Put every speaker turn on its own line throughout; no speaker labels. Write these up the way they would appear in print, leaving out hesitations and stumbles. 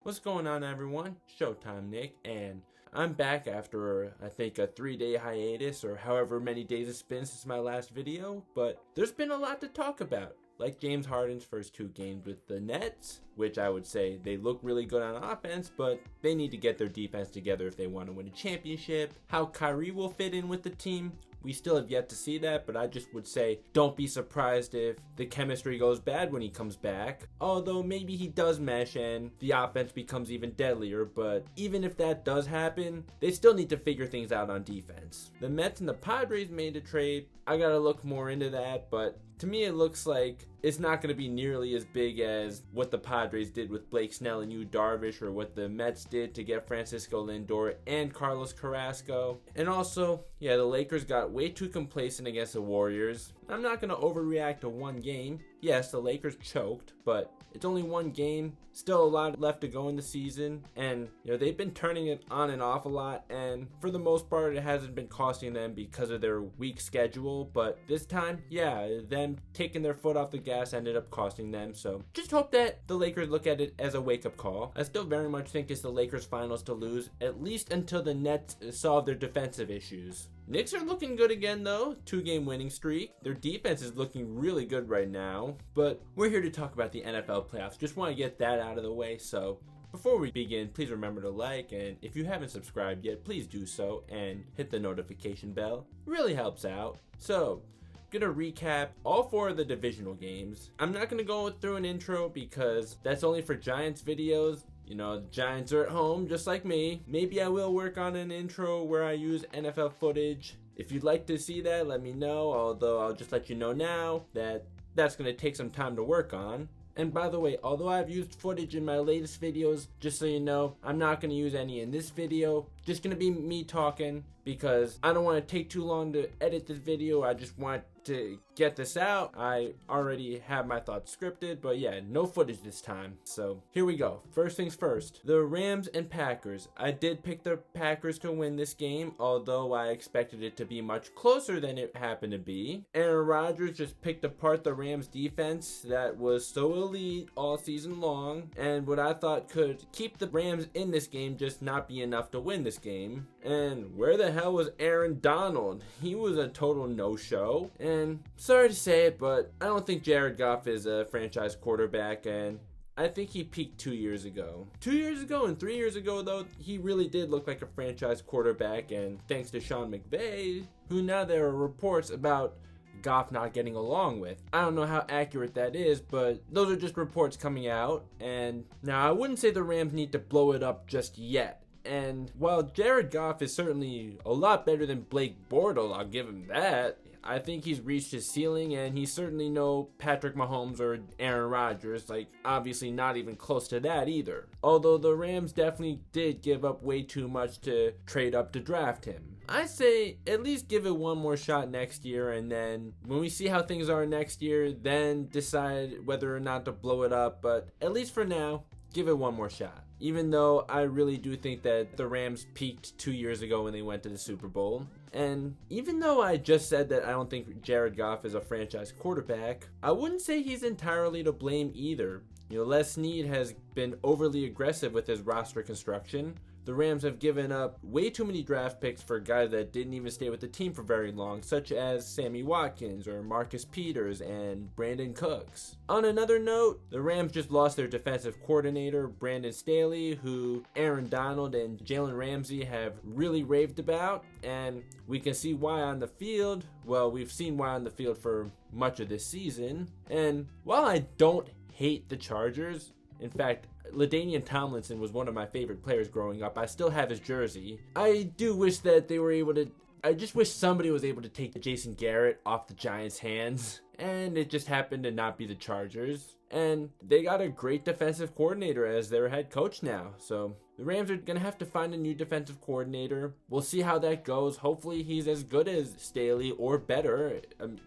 What's going on, everyone? Showtime Nick, and I'm back after I think a 3-day hiatus or however many days it's been since my last video, but there's been a lot to talk about. Like James Harden's first 2 games with the Nets, which I would say they look really good on offense, but they need to get their defense together if they want to win a championship. How Kyrie will fit in with the team, we still have yet to see that, but I just would say don't be surprised if the chemistry goes bad when he comes back. Although maybe he does mesh and the offense becomes even deadlier, but even if that does happen, they still need to figure things out on defense. The Mets and the Padres made a trade. I gotta look more into that, but to me it looks like it's not going to be nearly as big as what the Padres did with Blake Snell and Yu Darvish, or what the Mets did to get Francisco Lindor and Carlos Carrasco. And also, the Lakers got way too complacent against the Warriors. I'm not going to overreact to one game. Yes, the Lakers choked, but it's only one game. Still a lot left to go in the season. And, they've been turning it on and off a lot. And for the most part, it hasn't been costing them because of their weak schedule. But this time, them taking their foot off the gas ended up costing them. So just hope that the Lakers look at it as a wake-up call. I still very much think it's the Lakers finals to lose, at least until the Nets solve their defensive issues. Knicks are looking good again though, 2-game winning streak. Their defense is looking really good right now. But we're here to talk about the NFL playoffs. Just want to get that out of the way. So before we begin, please remember to like, and if you haven't subscribed yet, please do so and hit the notification bell. It really helps out. So gonna recap all 4 of the divisional games. I'm not gonna go through an intro because that's only for Giants videos. The Giants are at home just like me. Maybe I will work on an intro where I use NFL footage. If you'd like to see that, let me know. Although I'll just let you know now that that's going to take some time to work on. And by the way, although I've used footage in my latest videos, just so you know, I'm not going to use any in this video. Just going to be me talking because I don't want to take too long to edit this video. I just want to get this out. I already have my thoughts scripted, but no footage this time. So here we go. First things first, the Rams and Packers. I did pick the Packers to win this game, although I expected it to be much closer than it happened to be. Aaron Rodgers just picked apart the Rams defense that was so elite all season long, and what I thought could keep the Rams in this game just not be enough to win this game. And where the hell was Aaron Donald? He was a total no-show. And sorry to say it, but I don't think Jared Goff is a franchise quarterback, and I think he peaked 2 years ago. 2 years ago and 3 years ago, though, he really did look like a franchise quarterback, and thanks to Sean McVay, who now there are reports about Goff not getting along with. I don't know how accurate that is, but those are just reports coming out. And now I wouldn't say the Rams need to blow it up just yet. And while Jared Goff is certainly a lot better than Blake Bortles, I'll give him that, I think he's reached his ceiling, and he's certainly no Patrick Mahomes or Aaron Rodgers, obviously not even close to that either. Although the Rams definitely did give up way too much to trade up to draft him. I say at least give it one more shot next year, and then when we see how things are next year, then decide whether or not to blow it up. But at least for now, give it one more shot. Even though I really do think that the Rams peaked 2 years ago when they went to the Super Bowl. And even though I just said that I don't think Jared Goff is a franchise quarterback, I wouldn't say he's entirely to blame either. Les Snead has been overly aggressive with his roster construction. The Rams have given up way too many draft picks for guys that didn't even stay with the team for very long, such as Sammy Watkins or Marcus Peters and Brandon Cooks. On another note, the Rams just lost their defensive coordinator, Brandon Staley, who Aaron Donald and Jalen Ramsey have really raved about, and we can see why on the field. Well, we've seen why on the field for much of this season. And while I don't hate the Chargers, in fact, LaDainian Tomlinson was one of my favorite players growing up. I still have his jersey. I do wish that they were able to... I just wish somebody was able to take Jason Garrett off the Giants' hands. And it just happened to not be the Chargers. And they got a great defensive coordinator as their head coach now. So the Rams are going to have to find a new defensive coordinator. We'll see how that goes. Hopefully he's as good as Staley or better.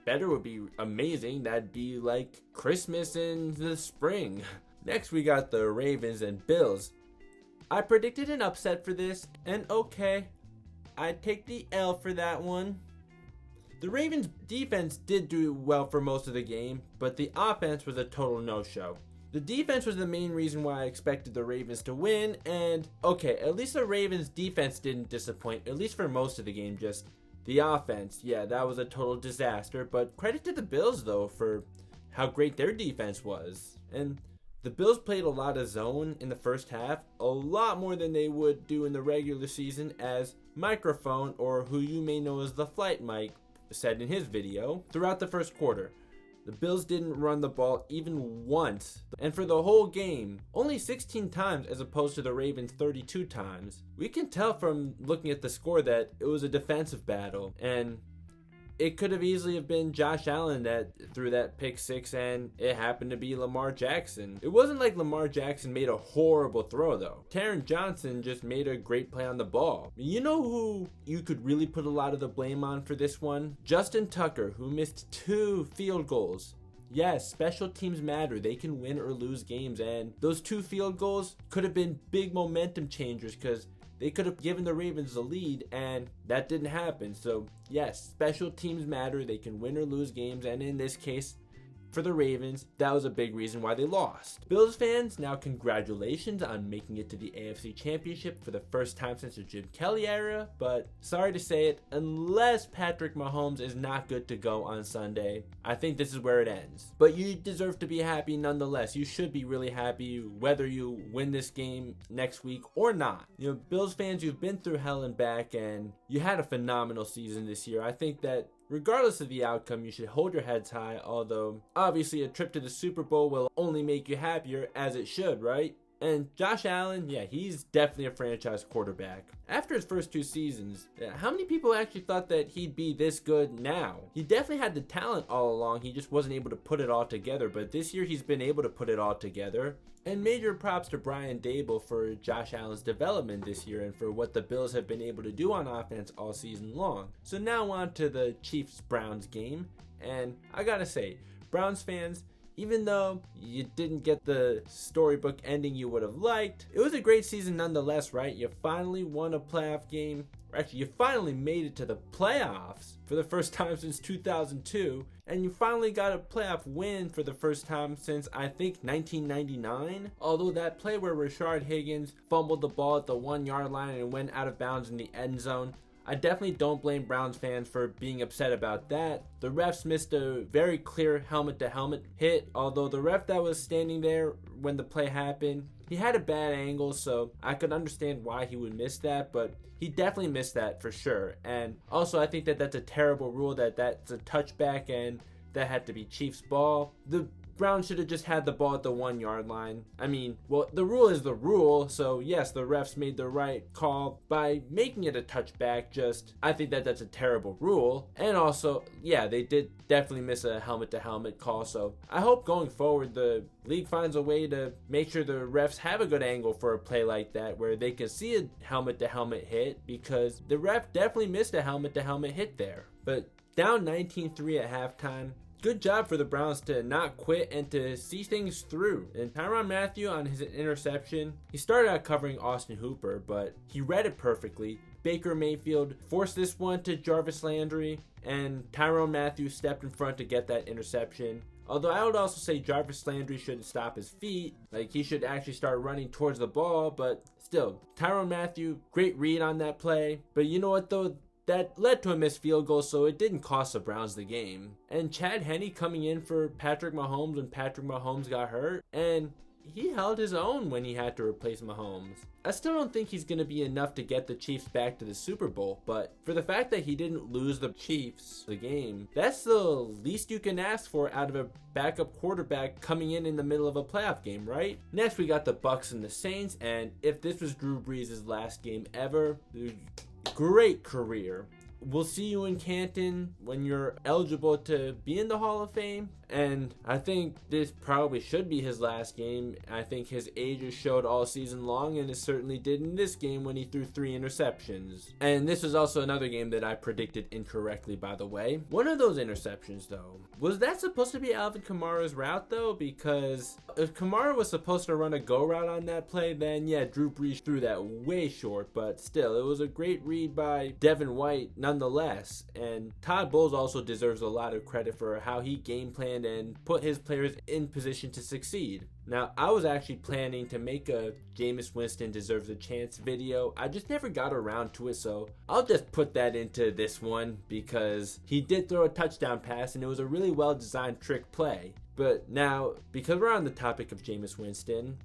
Better would be amazing. That'd be like Christmas in the spring. Next, we got the Ravens and Bills. I predicted an upset for this, and okay, I take the L for that one. The Ravens' defense did do well for most of the game, but the offense was a total no-show. The defense was the main reason why I expected the Ravens to win, and okay, at least the Ravens defense didn't disappoint, at least for most of the game. Just the offense, yeah, that was a total disaster, but credit to the Bills though for how great their defense was. And the Bills played a lot of zone in the first half, a lot more than they would do in the regular season, as Microphone, or who you may know as the Flight Mike, said in his video. Throughout the first quarter, the Bills didn't run the ball even once, and for the whole game, only 16 times as opposed to the Ravens 32 times. We can tell from looking at the score that it was a defensive battle, and it could have easily have been Josh Allen that threw that pick six, and it happened to be Lamar Jackson. It wasn't like Lamar Jackson made a horrible throw though. Taron Johnson just made a great play on the ball. You know who you could really put a lot of the blame on for this one? Justin Tucker, who missed 2 field goals. Yes, special teams matter. They can win or lose games, and those 2 field goals could have been big momentum changers because they could have given the Ravens the lead, and that didn't happen. So yes, special teams matter. They can win or lose games, and in this case, for the Ravens, that was a big reason why they lost. Bills fans, now congratulations on making it to the AFC Championship for the first time since the Jim Kelly era, but sorry to say it, unless Patrick Mahomes is not good to go on Sunday, I think this is where it ends. But you deserve to be happy nonetheless. You should be really happy whether you win this game next week or not. You know, Bills fans, you've been through hell and back, and you had a phenomenal season this year. I think that regardless of the outcome, you should hold your heads high, although obviously a trip to the Super Bowl will only make you happier, as it should, right? And Josh Allen, yeah, he's definitely a franchise quarterback. After his first 2 seasons, how many people actually thought that he'd be this good now? He definitely had the talent all along, he just wasn't able to put it all together, but this year he's been able to put it all together. And major props to Brian Daboll for Josh Allen's development this year and for what the Bills have been able to do on offense all season long. So now on to the Chiefs-Browns game, and I gotta say, Browns fans, even though you didn't get the storybook ending you would have liked, it was a great season nonetheless, right? You finally won a playoff game. Or actually, you finally made it to the playoffs for the first time since 2002. And you finally got a playoff win for the first time since, I think, 1999. Although that play where Rashard Higgins fumbled the ball at the 1-yard line and went out of bounds in the end zone, I definitely don't blame Browns fans for being upset about that. The refs missed a very clear helmet-to-helmet hit, although the ref that was standing there when the play happened, he had a bad angle, so I could understand why he would miss that, but he definitely missed that for sure. And also, I think that that's a terrible rule, that's a touchback, and that had to be Chiefs ball. The Browns should have just had the ball at the 1-yard line. I mean, well, the rule is the rule, so yes, the refs made the right call by making it a touchback. Just, I think that that's a terrible rule. And also, yeah, they did definitely miss a helmet-to-helmet call, so I hope going forward the league finds a way to make sure the refs have a good angle for a play like that where they can see a helmet-to-helmet hit, because the ref definitely missed a helmet-to-helmet hit there. But down 19-3 at halftime, good job for the Browns to not quit and to see things through. And Tyrann Mathieu on his interception, he started out covering Austin Hooper, but he read it perfectly. Baker Mayfield forced this one to Jarvis Landry, and Tyrann Mathieu stepped in front to get that interception. Although I would also say Jarvis Landry shouldn't stop his feet. Like, he should actually start running towards the ball, but still, Tyrann Mathieu, great read on that play. But you know what though? That led to a missed field goal, so it didn't cost the Browns the game. And Chad Henne coming in for Patrick Mahomes when Patrick Mahomes got hurt, and he held his own when he had to replace Mahomes. I still don't think he's going to be enough to get the Chiefs back to the Super Bowl, but for the fact that he didn't lose the Chiefs the game, that's the least you can ask for out of a backup quarterback coming in the middle of a playoff game, right? Next, we got the Bucs and the Saints, and if this was Drew Brees' last game ever, great career. We'll see you in Canton when you're eligible to be in the Hall of Fame. And I think this probably should be his last game. I think his age has showed all season long, and it certainly did in this game when he threw 3 interceptions. And this was also another game that I predicted incorrectly, by the way. One of those interceptions, though, was that supposed to be Alvin Kamara's route, though? Because if Kamara was supposed to run a go route on that play, then yeah, Drew Brees threw that way short. But still, it was a great read by Devin White, nonetheless. And Todd Bowles also deserves a lot of credit for how he game planned and put his players in position to succeed. Now, I was actually planning to make a Jameis Winston deserves a chance video. I just never got around to it, so I'll just put that into this one because he did throw a touchdown pass and it was a really well designed trick play. But now, because we're on the topic of Jameis Winston,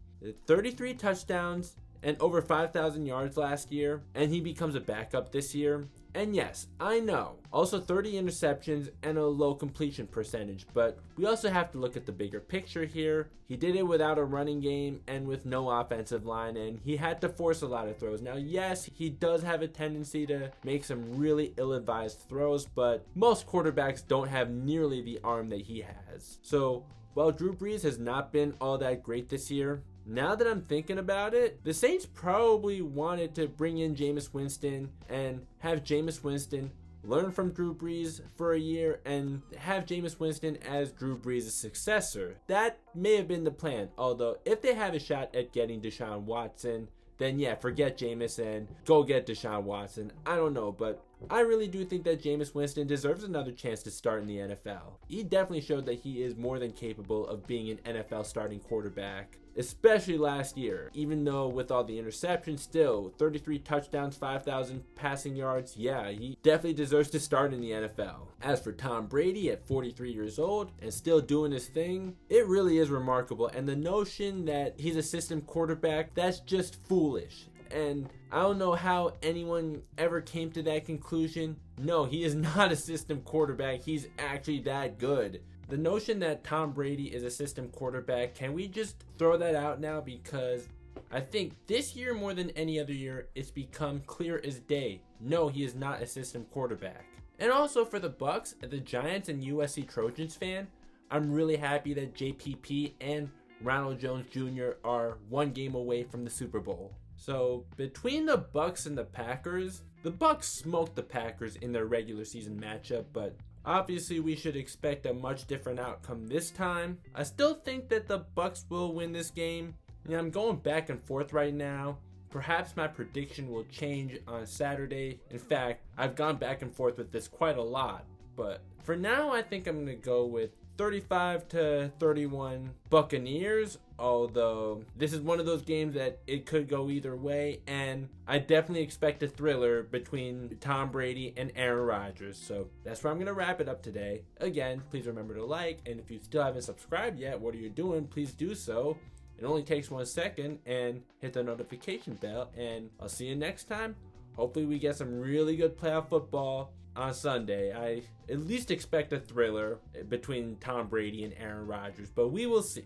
33 touchdowns and over 5,000 yards last year, and he becomes a backup this year. And yes, I know, also 30 interceptions and a low completion percentage, but we also have to look at the bigger picture here. He did it without a running game and with no offensive line, and he had to force a lot of throws. Now, yes, he does have a tendency to make some really ill-advised throws, but most quarterbacks don't have nearly the arm that he has. So, while Drew Brees has not been all that great this year, now that I'm thinking about it, the Saints probably wanted to bring in Jameis Winston and have Jameis Winston learn from Drew Brees for a year and have Jameis Winston as Drew Brees' successor. That may have been the plan, although if they have a shot at getting Deshaun Watson, then yeah, forget Jameis and go get Deshaun Watson. I don't know, but I really do think that Jameis Winston deserves another chance to start in the NFL. He definitely showed that he is more than capable of being an NFL starting quarterback, especially last year. Even though with all the interceptions, still 33 touchdowns, 5,000 passing yards, yeah, he definitely deserves to start in the NFL. As for Tom Brady at 43 years old and still doing his thing, it really is remarkable. And the notion that he's a system quarterback, that's just foolish. And I don't know how anyone ever came to that conclusion. No, he is not a system quarterback. He's actually that good. The notion that Tom Brady is a system quarterback, can we just throw that out now? Because I think this year more than any other year, it's become clear as day. No, he is not a system quarterback. And also for the Bucs, the Giants and USC Trojans fan, I'm really happy that JPP and Ronald Jones Jr. are one game away from the Super Bowl. So between the Bucs and the Packers, the Bucs smoked the Packers in their regular season matchup, but obviously we should expect a much different outcome this time. I still think that the Bucs will win this game. I'm going back and forth right now. Perhaps my prediction will change on Saturday. In fact, I've gone back and forth with this quite a lot, but for now I think I'm going to go with 35-31 Buccaneers, although this is one of those games that it could go either way, and I definitely expect a thriller between Tom Brady and Aaron Rodgers. So that's where I'm going to wrap it up today. Again, please remember to like, and if you still haven't subscribed yet, what are you doing? Please do so. It only takes 1 second, and hit the notification bell, and I'll see you next time. Hopefully we get some really good playoff football on Sunday. I at least expect a thriller between Tom Brady and Aaron Rodgers, but we will see.